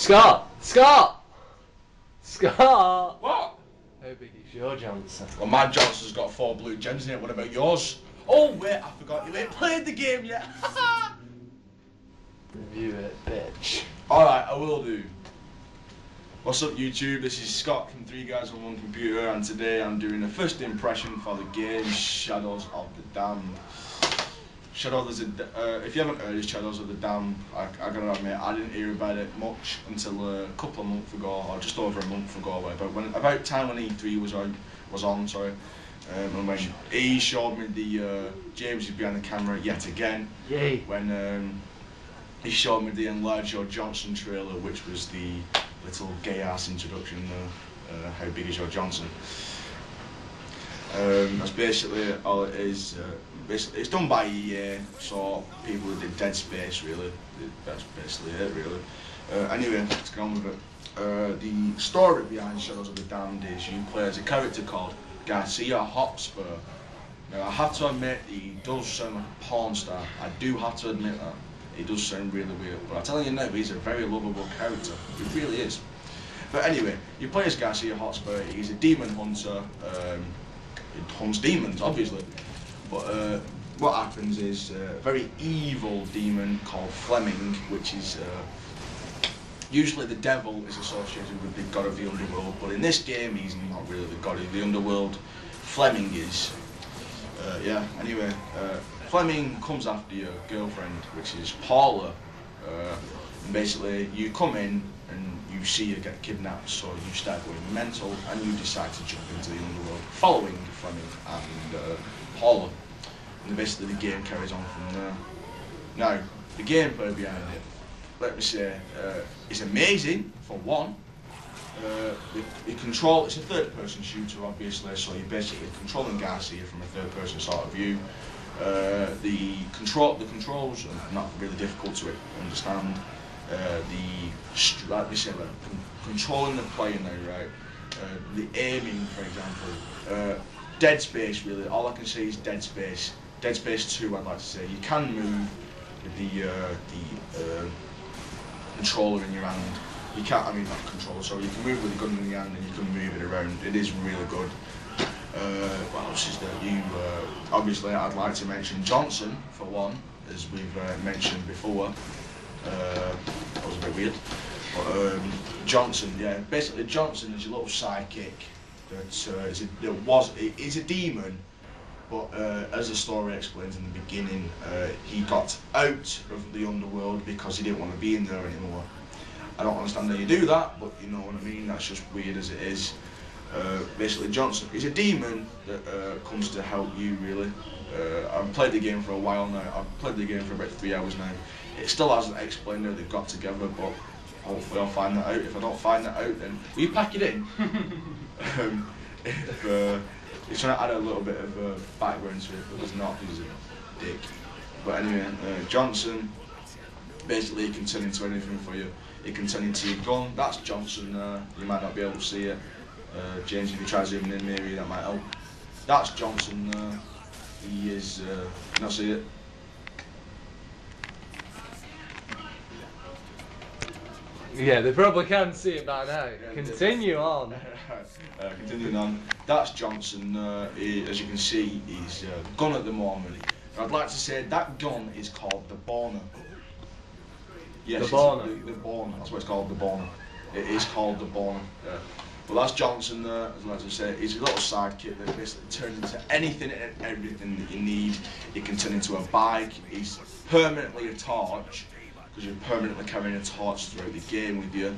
Scott! Scott! Scott! What? How big is your Johnson? Well, my Johnson's got 4 blue gems in it. What about yours? Oh, wait, I forgot you ain't played the game yet. Review it, bitch. Alright, I will do. What's up, YouTube? This is Scott from 3 Guys on 1 Computer, and today I'm doing a first impression for the game Shadows of the Damned. If you haven't heard of Shadows of the Damned, I gotta admit, I didn't hear about it much until a couple of months ago, or just over a month ago, about time when E3 was on, and when he showed me the, James is behind the camera yet again. Yay. When he showed me the Enlarge Your Johnson trailer, which was the little gay ass introduction, how big is your Johnson? That's basically all it is. It's done by EA, so people who did Dead Space, really. That's basically it, really. Anyway, let's get on with it. The story behind Shadows of the Damned is you play as a character called Garcia Hotspur. Now, I have to admit, he does sound like a porn star. I do have to admit that. He does sound really weird, but I'm telling you now, he's a very lovable character. He really is. But anyway, you play as Garcia Hotspur. He's a demon hunter. He hunts demons, obviously. But what happens is a very evil demon called Fleming, which is usually the devil is associated with the god of the underworld, but in this game he's not really the god of the underworld. Fleming is. Anyway, Fleming comes after your girlfriend, which is Paula. And basically, you come in and you see her get kidnapped, so you start going mental and you decide to jump into the underworld, following Fleming and Paula. And basically, the game carries on from there. Now, the gameplay behind it, let me say, is amazing for one. It's a third-person shooter, obviously, so you're basically controlling Garcia from a third-person sort of view. The controls are not really difficult to understand. Controlling the player now, right? The aiming, for example. Dead Space, really. All I can say is Dead Space. Dead Space 2, I'd like to say. You can move with the controller in your hand. You can't, I mean not controller, so you can move with the gun in your hand and you can move it around. It is really good. What else is there? Obviously I'd like to mention Johnson, for one, as we've mentioned before. That was a bit weird. But Johnson, yeah, basically Johnson is a little sidekick that is a demon, but as the story explains in the beginning, he got out of the underworld because he didn't want to be in there anymore. I don't understand how you do that, but you know what I mean, that's just weird as it is. Basically Johnson is a demon that comes to help you, really. I've played the game for a while now. I've played the game for about 3 hours now. It still hasn't explained how they got together, but hopefully I'll find that out. If I don't find that out, then will you pack it in? He's trying to add a little bit of background to it, but there's not. He's a dick. But anyway, Johnson, basically he can turn into anything for you. He can turn into your gun. That's Johnson there. You might not be able to see it. James, if you try zooming in, maybe that might help. That's Johnson there. He is, can I see it? Yeah, they probably can see it by now. Yeah, Continue on. Continuing on, that's Johnson. As you can see, he's gun at the moment. I'd like to say that gun is called the Borner. Yes, the Borner. The Borner. That's what it's called, the Borner. It is called the Borner. Yeah. Well, that's Johnson there. As I like to say, he's a little sidekick that basically turns into anything and everything that you need. He can turn into a bike. He's permanently a torch, because you're permanently carrying a torch throughout the game with you.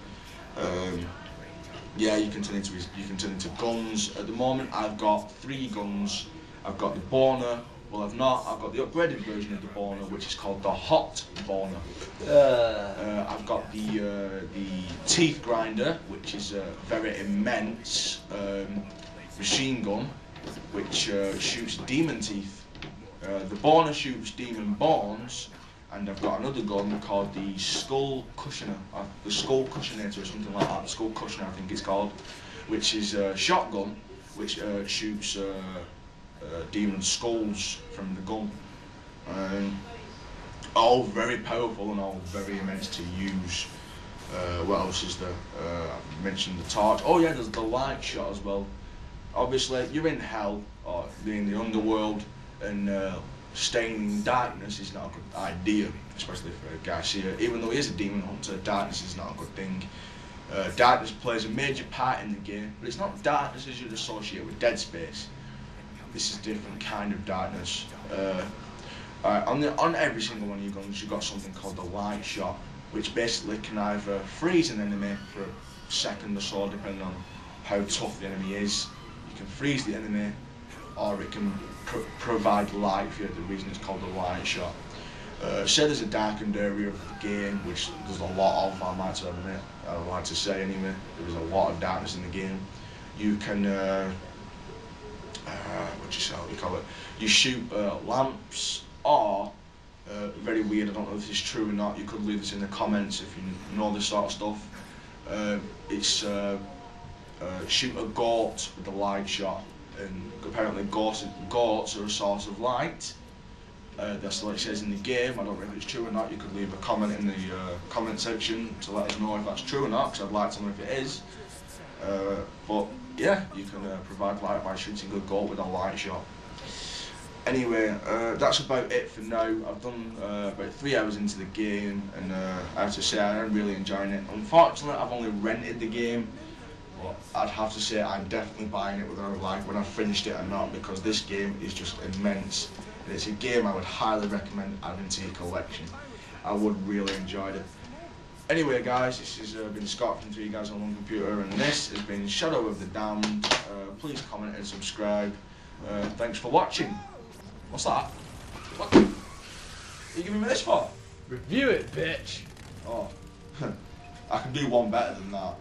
Yeah, you can turn into guns. At the moment, I've got 3 guns. I've got the Borner. Well, I've got the upgraded version of the Borner, which is called the Hot Borner. I've got the Teeth Grinder, which is a very immense machine gun, which shoots demon teeth. The Borner shoots demon bones. And I've got another gun called the Skull Cushioner, the Skull Cushionator or something like that, the Skull Cushioner I think it's called, which is a shotgun which shoots demon skulls from the gun. All very powerful and all very immense to use. What else is there? I mentioned the torch. Oh yeah, there's the light shot as well. Obviously, you're in hell, or you're in the underworld, and staying in darkness is not a good idea, especially for Garcia. Even though he is a demon hunter, darkness is not a good thing. Darkness plays a major part in the game, but it's not darkness as you'd associate with Dead Space. This is a different kind of darkness. On every single one of your guns, you've got something called the light shot, which basically can either freeze an enemy for a second or so, depending on how tough the enemy is. You can freeze the enemy, or it can provide light for you. The reason it's called the light shot. Say there's a darkened area of the game, which there's a lot of, I might admit. I would like to say anyway. There's a lot of darkness in the game. You can, what do you call it? You shoot lamps, or very weird. I don't know if this is true or not. You could leave this in the comments if you know this sort of stuff. It's shoot a goat with the light shot, and apparently goats are a source of light. That's what it says in the game. I don't know if it's true or not. You could leave a comment in the comment section to let us know if that's true or not, because I'd like to know if it is. But yeah, you can provide light by shooting a goat with a light shot. Anyway, that's about it for now. I've done about 3 hours into the game, and I have to say I'm really enjoying it. Unfortunately, I've only rented the game, but I'd have to say I'm definitely buying it whether I like when I've finished it or not, because this game is just immense. And it's a game I would highly recommend adding to your collection. I would really enjoy it. Anyway guys, this has been Scott from 3 Guys on One Computer, and this has been Shadow of the Damned. Please comment and subscribe. Thanks for watching. What's that? What? Are you giving me this for? Review it, bitch. Oh, I can do one better than that.